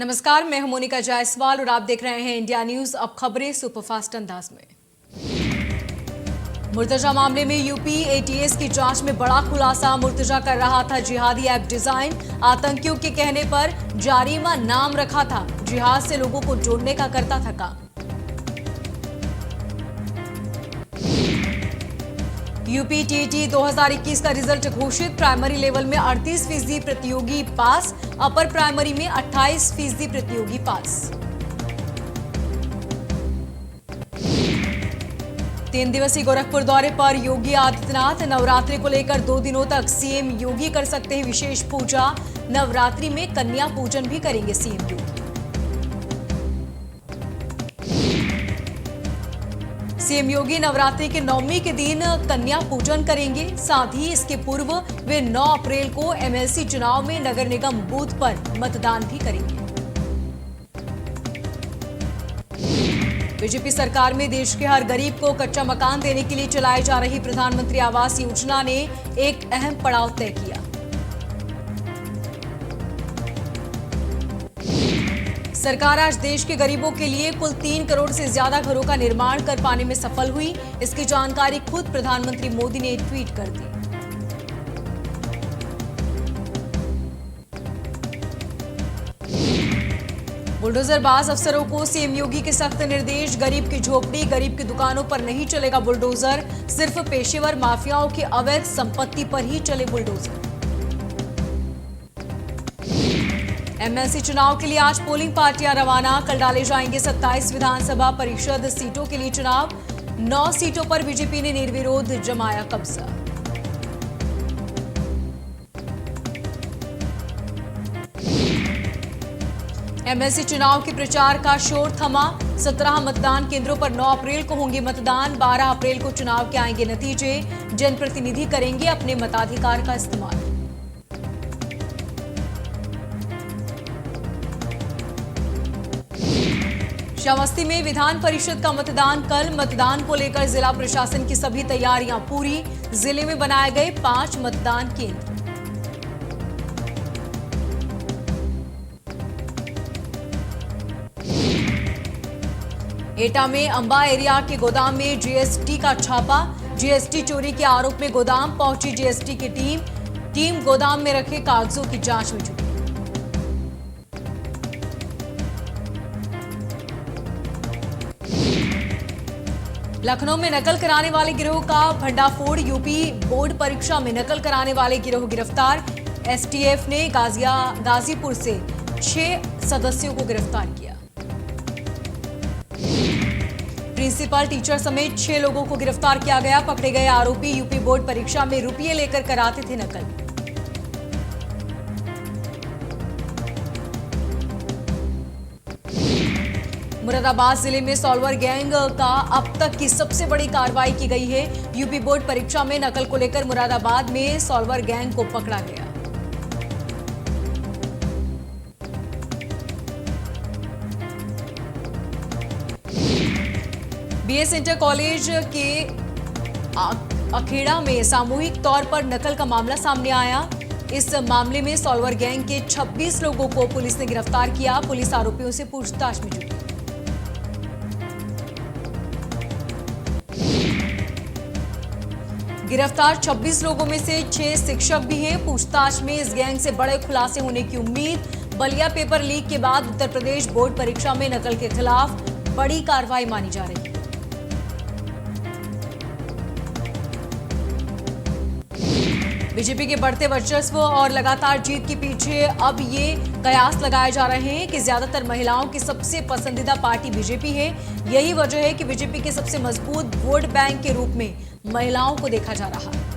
नमस्कार, मैं हूं मोनिका जायसवाल और आप देख रहे हैं इंडिया न्यूज। अब खबरें सुपरफास्ट अंदाज में। मुर्तजा मामले में यूपी एटीएस की जांच में बड़ा खुलासा। मुर्तजा कर रहा था जिहादी ऐप डिजाइन। आतंकियों के कहने पर जारिमा नाम रखा था। जिहाद से लोगों को जोड़ने का करता था काम। यूपी टीईटी 2021 का रिजल्ट घोषित। प्राइमरी लेवल में 38% प्रतियोगी पास, अपर प्राइमरी में 28% प्रतियोगी पास। 3 दिवसीय गोरखपुर दौरे पर योगी आदित्यनाथ। नवरात्रि को लेकर 2 दिनों तक सीएम योगी कर सकते हैं विशेष पूजा। नवरात्रि में कन्या पूजन भी करेंगे सीएम योगी। सीएम योगी नवरात्रि के 9वीं के दिन कन्या पूजन करेंगे। साथ ही इसके पूर्व वे 9 अप्रैल को एमएलसी चुनाव में नगर निगम बूथ पर मतदान भी करेंगे। बीजेपी सरकार में देश के हर गरीब को कच्चा मकान देने के लिए चलाई जा रही प्रधानमंत्री आवास योजना ने एक अहम पड़ाव तय किया। सरकार आज देश के गरीबों के लिए कुल 3 करोड़ से ज्यादा घरों का निर्माण कर पाने में सफल हुई। इसकी जानकारी खुद प्रधानमंत्री मोदी ने ट्वीट कर दी। बुलडोजरबाज अफसरों को सीएम योगी के सख्त निर्देश। गरीब की झोपड़ी, गरीब की दुकानों पर नहीं चलेगा बुलडोजर। सिर्फ पेशेवर माफियाओं की अवैध संपत्ति पर ही चले बुलडोजर। एमएलसी चुनाव के लिए आज पोलिंग पार्टियां रवाना। कल डाले जाएंगे 27 विधानसभा परिषद सीटों के लिए चुनाव। 9 सीटों पर बीजेपी ने निर्विरोध जमाया कब्जा। एमएलसी चुनाव के प्रचार का शोर थमा। 17 मतदान केंद्रों पर 9 अप्रैल को होंगे मतदान। 12 अप्रैल को चुनाव के आएंगे नतीजे। जनप्रतिनिधि करेंगे अपने मताधिकार का इस्तेमाल। श्रावस्ती में विधान परिषद का मतदान कल। मतदान को लेकर जिला प्रशासन की सभी तैयारियां पूरी। जिले में बनाए गए 5 मतदान केंद्र। एटा में अंबा एरिया के गोदाम में जीएसटी का छापा। जीएसटी चोरी के आरोप में गोदाम पहुंची जीएसटी की टीम गोदाम में रखे कागजों की जांच में जुटी। लखनऊ में नकल कराने वाले गिरोह का भंडाफोड़। यूपी बोर्ड परीक्षा में नकल कराने वाले गिरोह गिरफ्तार। एसटीएफ ने गाजीपुर से 6 सदस्यों को गिरफ्तार किया। प्रिंसिपल, टीचर समेत 6 लोगों को गिरफ्तार किया गया। पकड़े गए आरोपी यूपी बोर्ड परीक्षा में रुपये लेकर कराते थे नकल। मुरादाबाद जिले में सॉल्वर गैंग का अब तक की सबसे बड़ी कार्रवाई की गई है। यूपी बोर्ड परीक्षा में नकल को लेकर मुरादाबाद में सॉल्वर गैंग को पकड़ा गया। बीएस इंटर कॉलेज के अखेड़ा में सामूहिक तौर पर नकल का मामला सामने आया। इस मामले में सॉल्वर गैंग के 26 लोगों को पुलिस ने गिरफ्तार किया। पुलिस आरोपियों से पूछताछ में जुटी। गिरफ्तार 26 लोगों में से 6 शिक्षक भी हैं। पूछताछ में इस गैंग से बड़े खुलासे होने की उम्मीद। बलिया पेपर लीक के बाद उत्तर प्रदेश बोर्ड परीक्षा में नकल के खिलाफ बड़ी कार्रवाई मानी जा रही है। बीजेपी के बढ़ते वर्चस्व और लगातार जीत के पीछे अब ये कयास लगाए जा रहे हैं कि ज्यादातर महिलाओं की सबसे पसंदीदा पार्टी बीजेपी है। यही वजह है कि बीजेपी के सबसे मजबूत वोट बैंक के रूप में महिलाओं को देखा जा रहा है।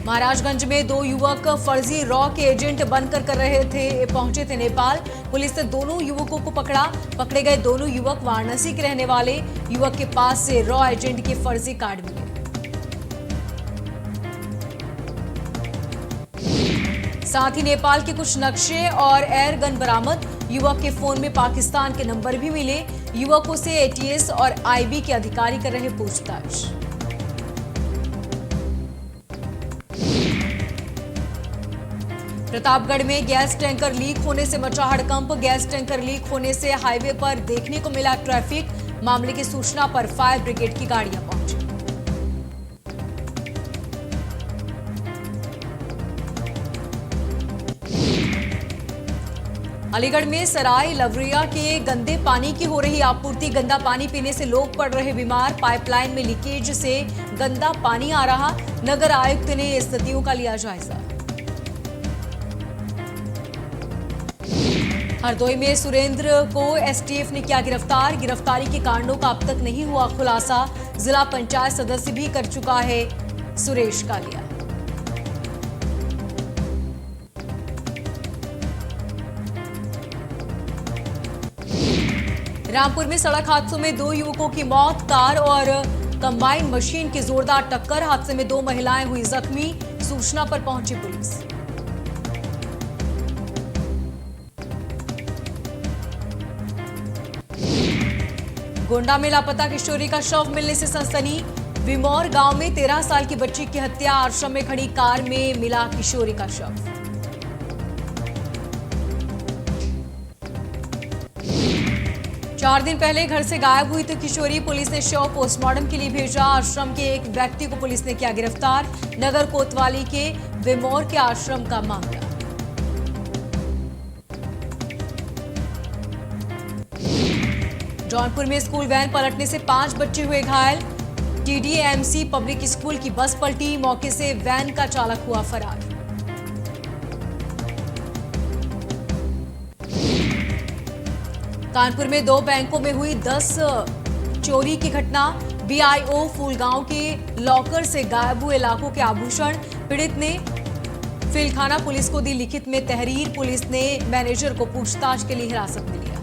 महाराजगंज में 2 युवक फर्जी रॉ के एजेंट बनकर पहुंचे थे नेपाल। पुलिस ने दोनों युवकों को पकड़ा। पकड़े गए दोनों युवक वाराणसी के रहने वाले। युवक के पास से रॉ एजेंट के फर्जी कार्ड मिले। साथ ही नेपाल के कुछ नक्शे और एयर गन बरामद। युवक के फोन में पाकिस्तान के नंबर भी मिले। युवकों से एटीएस और आईबी के अधिकारी कर रहे पूछताछ। प्रतापगढ़ में गैस टैंकर लीक होने से मचा हड़कंप। गैस टैंकर लीक होने से हाईवे पर देखने को मिला ट्रैफिक। मामले की सूचना पर फायर ब्रिगेड की गाड़ियां पहुंची। अलीगढ़ में सराय लवरिया के गंदे पानी की हो रही आपूर्ति। गंदा पानी पीने से लोग पड़ रहे बीमार। पाइपलाइन में लीकेज से गंदा पानी आ रहा। नगर आयुक्त ने स्थितियों का लिया जायजा। हरदोई में सुरेंद्र को एसटीएफ ने किया गिरफ्तार। गिरफ्तारी के कारणों का अब तक नहीं हुआ खुलासा। जिला पंचायत सदस्य भी कर चुका है सुरेश कालिया। रामपुर में सड़क हादसों में 2 युवकों की मौत। कार और कंबाइन मशीन की जोरदार टक्कर। हादसे में 2 महिलाएं हुई जख्मी। सूचना पर पहुंची पुलिस। गोंडा में लापता किशोरी का शव मिलने से सनसनी। विमौर गांव में 13 साल की बच्ची की हत्या। आश्रम में खड़ी कार में मिला किशोरी का शव। चार दिन पहले घर से गायब हुई तो किशोरी। पुलिस ने शव पोस्टमार्टम के लिए भेजा। आश्रम के एक व्यक्ति को पुलिस ने किया गिरफ्तार। नगर कोतवाली के विमौर के आश्रम का मामला। जौनपुर में स्कूल वैन पलटने से 5 बच्चे हुए घायल। टीडीएमसी पब्लिक स्कूल की बस पलटी। मौके से वैन का चालक हुआ फरार। कानपुर में 2 बैंकों में हुई 10 चोरी की घटना। बीआईओ फूलगांव के लॉकर से गायब हुए लाखों के आभूषण। पीड़ित ने फिलखाना पुलिस को दी लिखित में तहरीर। पुलिस ने मैनेजर को पूछताछ के लिए हिरासत में लिया।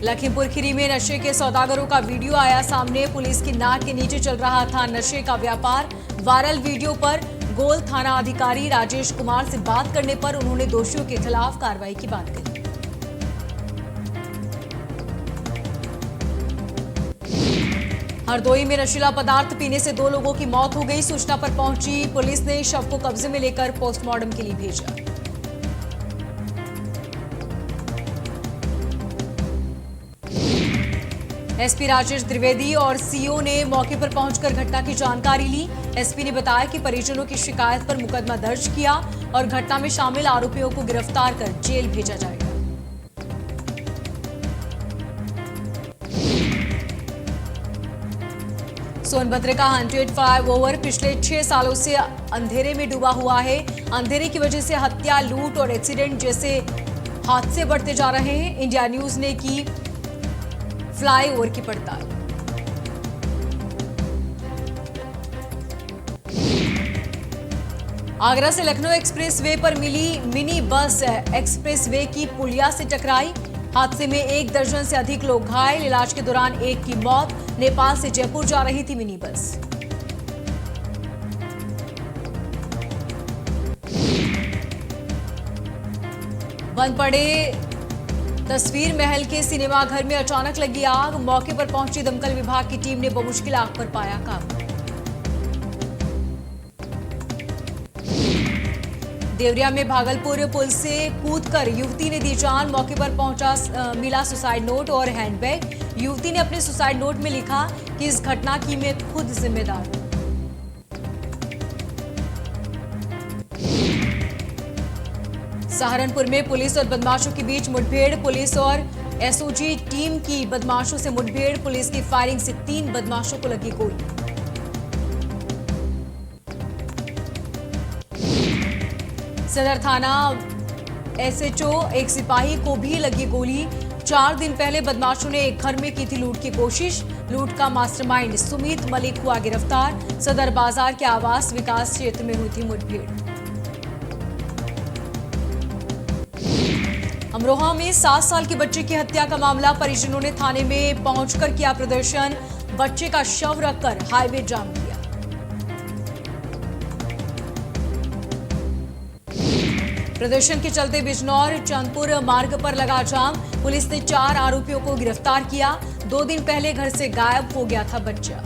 लखीमपुर खीरी में नशे के सौदागरों का वीडियो आया सामने। पुलिस की नाक के नीचे चल रहा था नशे का व्यापार। वायरल वीडियो पर गोल थाना अधिकारी राजेश कुमार से बात करने पर उन्होंने दोषियों के खिलाफ कार्रवाई की बात कही। हरदोई में नशीला पदार्थ पीने से 2 लोगों की मौत हो गई। सूचना पर पहुंची पुलिस ने शव को कब्जे में लेकर पोस्टमार्टम के लिए भेजा। एसपी राजेश द्विवेदी और सीओ ने मौके पर पहुंचकर घटना की जानकारी ली। एसपी ने बताया कि परिजनों की शिकायत पर मुकदमा दर्ज किया और घटना में शामिल आरोपियों को गिरफ्तार कर जेल भेजा जाएगा। सोनभद्र का 100 फ्लाईओवर पिछले 6 सालों से अंधेरे में डूबा हुआ है। अंधेरे की वजह से हत्या, लूट और एक्सीडेंट जैसे हादसे बढ़ते जा रहे हैं। इंडिया न्यूज ने की फ्लाईओवर की पड़ताल। आगरा से लखनऊ एक्सप्रेसवे पर मिली मिनी बस एक्सप्रेसवे की पुलिया से टकराई। हादसे में 1 दर्जन से अधिक लोग घायल। इलाज के दौरान एक की मौत। नेपाल से जयपुर जा रही थी मिनी बस। बंद पड़े तस्वीर महल के सिनेमा घर में अचानक लगी आग। मौके पर पहुंची दमकल विभाग की टीम ने बमुश्किल आग पर पाया काबू। देवरिया में भागलपुर पुल से कूदकर युवती ने दी जान। मौके पर पहुंचा मिला सुसाइड नोट और हैंडबैग। युवती ने अपने सुसाइड नोट में लिखा कि इस घटना की मैं खुद जिम्मेदार हूं। सहारनपुर में पुलिस और बदमाशों के बीच मुठभेड़। पुलिस और एसओजी टीम की बदमाशों से मुठभेड़। पुलिस की फायरिंग से 3 बदमाशों को लगी गोली। सदर थाना एसएचओ एक सिपाही को भी लगी गोली। 4 दिन पहले बदमाशों ने एक घर में की थी लूट की कोशिश। लूट का मास्टरमाइंड सुमित मलिक हुआ गिरफ्तार। सदर बाजार के आवास विकास क्षेत्र में हुई थी मुठभेड़। अमरोहा में 7 साल के बच्चे की हत्या का मामला। परिजनों ने थाने में पहुंचकर किया प्रदर्शन। बच्चे का शव रखकर हाईवे जाम किया। प्रदर्शन के चलते बिजनौर चंदपुर मार्ग पर लगा जाम। पुलिस ने 4 आरोपियों को गिरफ्तार किया। 2 दिन पहले घर से गायब हो गया था बच्चा।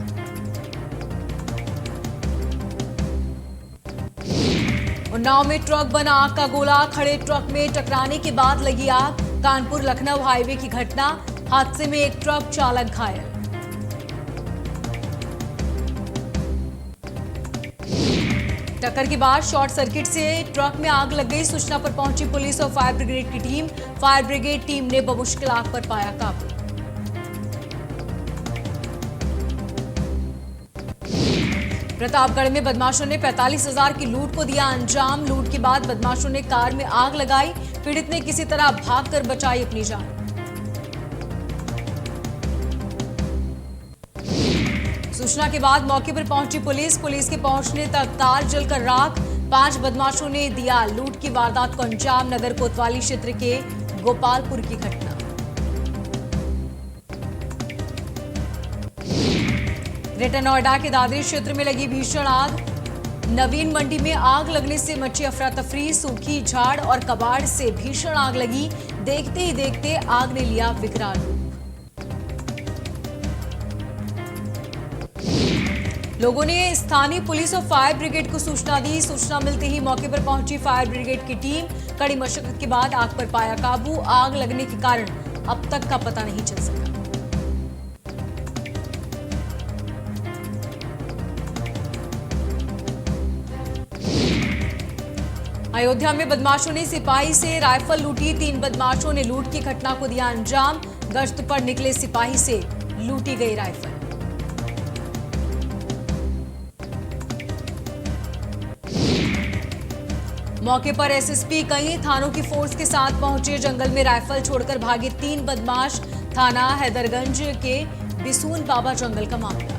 उन्नाव में ट्रक बना आग का गोला, खड़े ट्रक में टकराने के बाद लगी आग। कानपुर लखनऊ हाईवे की घटना, हादसे में एक ट्रक चालक घायल। टक्कर के बाद शॉर्ट सर्किट से ट्रक में आग लग गई। सूचना पर पहुंची पुलिस और फायर ब्रिगेड की टीम। फायर ब्रिगेड टीम ने बमुश्किल आग पर पाया काबू। प्रतापगढ़ में बदमाशों ने 45,000 की लूट को दिया अंजाम। लूट के बाद बदमाशों ने कार में आग लगाई। पीड़ित ने किसी तरह भागकर बचाई अपनी जान। सूचना के बाद मौके पर पहुंची पुलिस के पहुंचने तक कार जलकर राख। 5 बदमाशों ने दिया लूट की वारदात को अंजाम। नगर कोतवाली क्षेत्र के गोपालपुर की घटना। ग्रेटर नोएडा के दादरी क्षेत्र में लगी भीषण आग। नवीन मंडी में आग लगने से मची अफरा तफरी। सूखी झाड़ और कबाड़ से भीषण आग लगी। देखते ही देखते आग ने लिया विकराल रूप। लोगों ने स्थानीय पुलिस और फायर ब्रिगेड को सूचना दी। सूचना मिलते ही मौके पर पहुंची फायर ब्रिगेड की टीम। कड़ी मशक्कत के बाद आग पर पाया काबू। आग लगने के कारण अब तक का पता नहीं चल सका। अयोध्या में बदमाशों ने सिपाही से राइफल लूटी। 3 बदमाशों ने लूट की घटना को दिया अंजाम। गश्त पर निकले सिपाही से लूटी गई राइफल। मौके पर एसएसपी कई थानों की फोर्स के साथ पहुंचे। जंगल में राइफल छोड़कर भागे 3 बदमाश। थाना हैदरगंज के बिसून बाबा जंगल का मामला।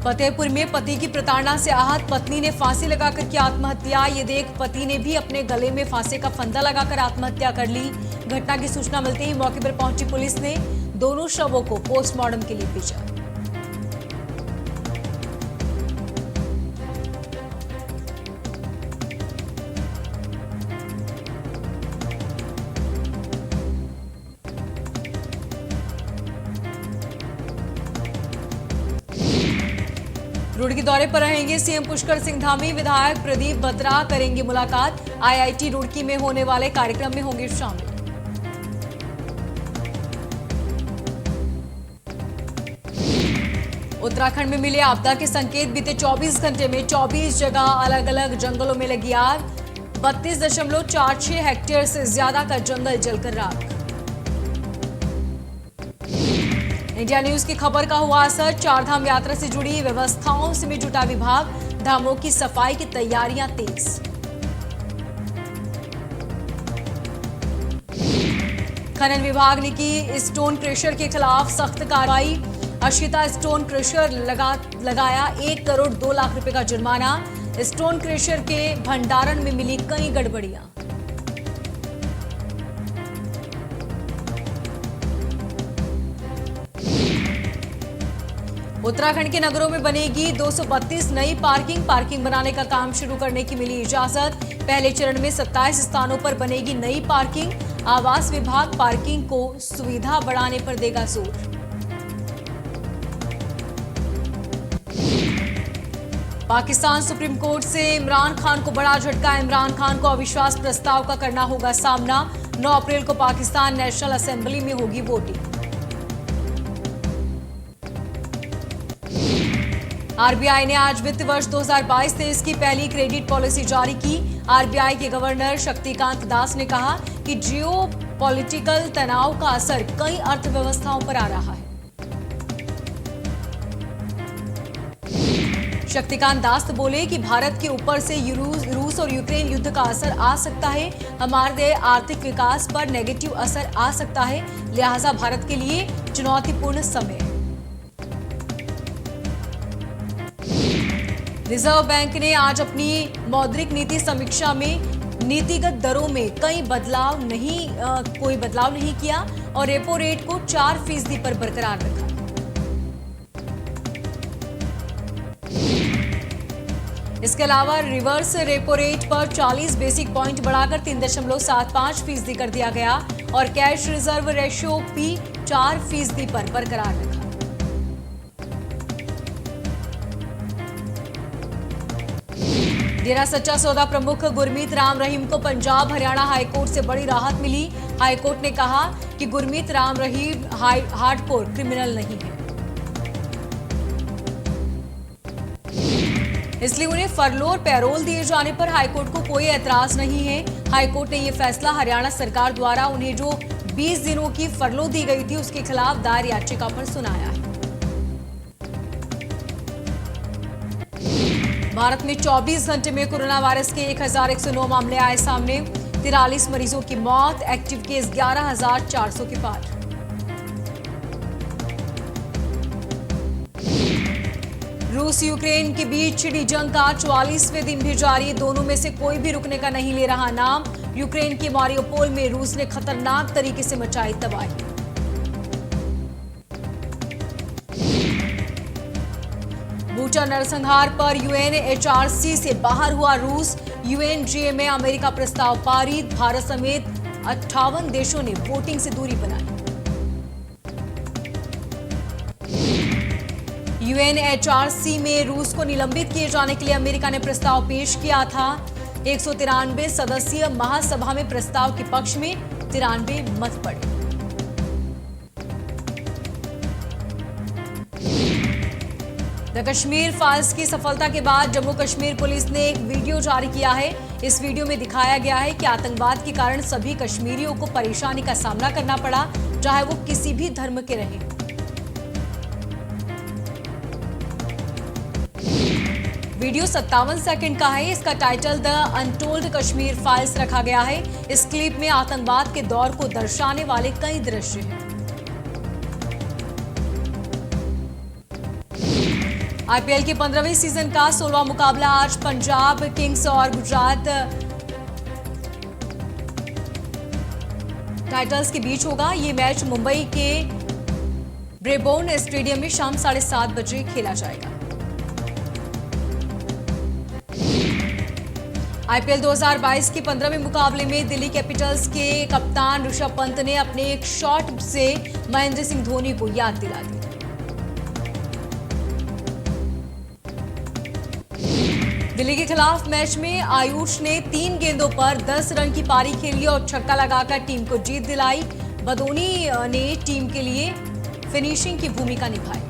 फतेहपुर में पति की प्रताड़ना से आहत पत्नी ने फांसी लगाकर की आत्महत्या। ये देख पति ने भी अपने गले में फांसी का फंदा लगाकर आत्महत्या कर ली। घटना की सूचना मिलते ही मौके पर पहुंची पुलिस ने दोनों शवों को पोस्टमार्टम के लिए भेजा। रुड़की दौरे पर रहेंगे सीएम पुष्कर सिंह धामी। विधायक प्रदीप बत्रा करेंगे मुलाकात। आईआईटी रुड़की में होने वाले कार्यक्रम में होंगे शामिल। उत्तराखंड में मिले आपदा के संकेत। बीते 24 घंटे में 24 जगह अलग अलग जंगलों में लगी आग। 32.46 हेक्टेयर से ज्यादा का जंगल जलकर राख। इंडिया न्यूज की खबर का हुआ असर। 4 धाम यात्रा से जुड़ी व्यवस्थाओं से में जुटा विभाग। धामों की सफाई की तैयारियां तेज। खनन विभाग ने की स्टोन क्रशर के खिलाफ सख्त कार्रवाई। अशिता स्टोन क्रशर लगाया 1 करोड़ 2 लाख रुपए का जुर्माना। स्टोन क्रशर के भंडारण में मिली कई गड़बड़ियां। उत्तराखंड के नगरों में बनेगी 232 नई पार्किंग बनाने का काम शुरू करने की मिली इजाजत। पहले चरण में 27 स्थानों पर बनेगी नई पार्किंग। आवास विभाग पार्किंग को सुविधा बढ़ाने पर देगा जोर। पाकिस्तान सुप्रीम कोर्ट से इमरान खान को बड़ा झटका। इमरान खान को अविश्वास प्रस्ताव का करना होगा सामना। 9 अप्रैल को पाकिस्तान नेशनल असेंबली में होगी वोटिंग। आरबीआई ने आज वित्त वर्ष 2022-23 की पहली क्रेडिट पॉलिसी जारी की। आरबीआई के गवर्नर शक्तिकांत दास ने कहा कि जियो पॉलिटिकल तनाव का असर कई अर्थव्यवस्थाओं पर आ रहा है। शक्तिकांत दास बोले कि भारत के ऊपर से रूस और यूक्रेन युद्ध का असर आ सकता है। हमारे आर्थिक विकास पर नेगेटिव असर आ सकता है, लिहाजा भारत के लिए चुनौतीपूर्ण समय है। रिजर्व बैंक ने आज अपनी मौद्रिक नीति समीक्षा में नीतिगत दरों में कोई बदलाव नहीं किया और रेपो रेट को 4% पर बरकरार रखा। इसके अलावा रिवर्स रेपो रेट पर 40 बेसिक पॉइंट बढ़ाकर 3.75% कर दिया गया और कैश रिजर्व रेशियो भी 4% पर बरकरार रखा। डेरा सच्चा सौदा प्रमुख गुरमीत राम रहीम को पंजाब हरियाणा हाईकोर्ट से बड़ी राहत मिली। हाईकोर्ट ने कहा कि गुरमीत राम रहीम हार्डकोर क्रिमिनल नहीं है, इसलिए उन्हें फरलो और पैरोल दिए जाने पर हाईकोर्ट को कोई ऐतराज नहीं है। हाईकोर्ट ने यह फैसला हरियाणा सरकार द्वारा उन्हें जो 20 दिनों की फरलो दी गई थी उसके खिलाफ दायर याचिका पर सुनाया है। भारत में 24 घंटे में कोरोना वायरस के 1109 मामले आए सामने, 43 मरीजों की मौत, एक्टिव केस 11,400 के पार। रूस यूक्रेन के बीच छिड़ी जंग का 44वें दिन भी जारी, दोनों में से कोई भी रुकने का नहीं ले रहा नाम। यूक्रेन के मारियोपोल में रूस ने खतरनाक तरीके से मचाई तबाही। बूचा नरसंहार पर यूएनएचआरसी से बाहर हुआ रूस, यूएनजीए में अमेरिका प्रस्ताव पारित, भारत समेत 58 देशों ने वोटिंग से दूरी बनाई। यूएनएचआरसी में रूस को निलंबित किए जाने के लिए अमेरिका ने प्रस्ताव पेश किया था। 193 सदस्यीय महासभा में प्रस्ताव के पक्ष में 93 मत पड़े। द कश्मीर फाइल्स की सफलता के बाद जम्मू कश्मीर पुलिस ने एक वीडियो जारी किया है। इस वीडियो में दिखाया गया है कि आतंकवाद के कारण सभी कश्मीरियों को परेशानी का सामना करना पड़ा, चाहे वो किसी भी धर्म के रहें। वीडियो 57 सेकंड का है। इसका title the untold Kashmir files रखा गया है। इस क्लिप में आतंकवाद के दौर को दर्शाने वाले कई दृश्य हैं। आईपीएल के 15वें सीजन का 16वां मुकाबला आज पंजाब किंग्स और गुजरात टाइटंस के बीच होगा। ये मैच मुंबई के ब्रेबोर्न स्टेडियम में शाम 7:30 बजे खेला जाएगा। आईपीएल 2022 के 15वें मुकाबले में दिल्ली कैपिटल्स के कप्तान ऋषभ पंत ने अपने एक शॉट से महेंद्र सिंह धोनी को याद दिला दी। दिल्ली के खिलाफ मैच में आयुष ने 3 गेंदों पर 10 रन की पारी खेली और छक्का लगाकर टीम को जीत दिलाई। बदोनी ने टीम के लिए फिनिशिंग की भूमिका निभाई।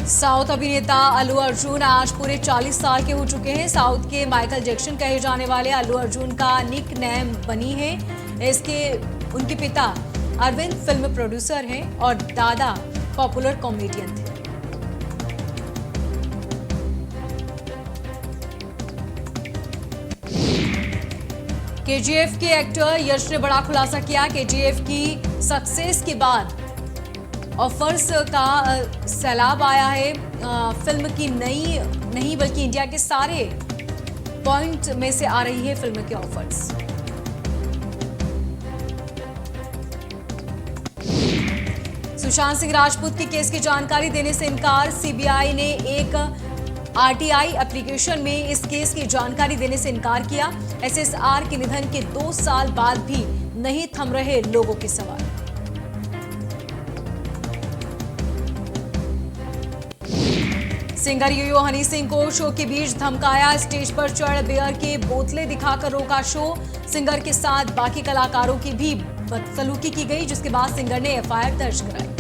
साउथ अभिनेता अल्लू अर्जुन आज पूरे 40 साल के हो चुके हैं। साउथ के माइकल जैक्सन कहे जाने वाले अल्लू अर्जुन का निक नेम बनी है। उनके पिता अरविंद फिल्म प्रोड्यूसर हैं और दादा पॉपुलर कॉमेडियन थे। केजीएफ के एक्टर यश ने बड़ा खुलासा किया। केजीएफ की सक्सेस के बाद ऑफर्स का सैलाब आया है। फिल्म की नहीं बल्कि इंडिया के सारे पॉइंट में से आ रही है फिल्म के ऑफर्स। सुशांत सिंह राजपूत के केस की जानकारी देने से इनकार। सीबीआई ने एक आरटीआई एप्लीकेशन में इस केस की जानकारी देने से इनकार किया। एसएसआर के निधन के 2 साल बाद भी नहीं थम रहे लोगों के सवाल। सिंगर यो हनी सिंह को शो के बीच धमकाया, स्टेज पर चढ़ बियर के बोतलें दिखाकर रोका शो। सिंगर के साथ बाकी कलाकारों की भी बदसलूकी की गई, जिसके बाद सिंगर ने एफआईआर दर्ज कराई।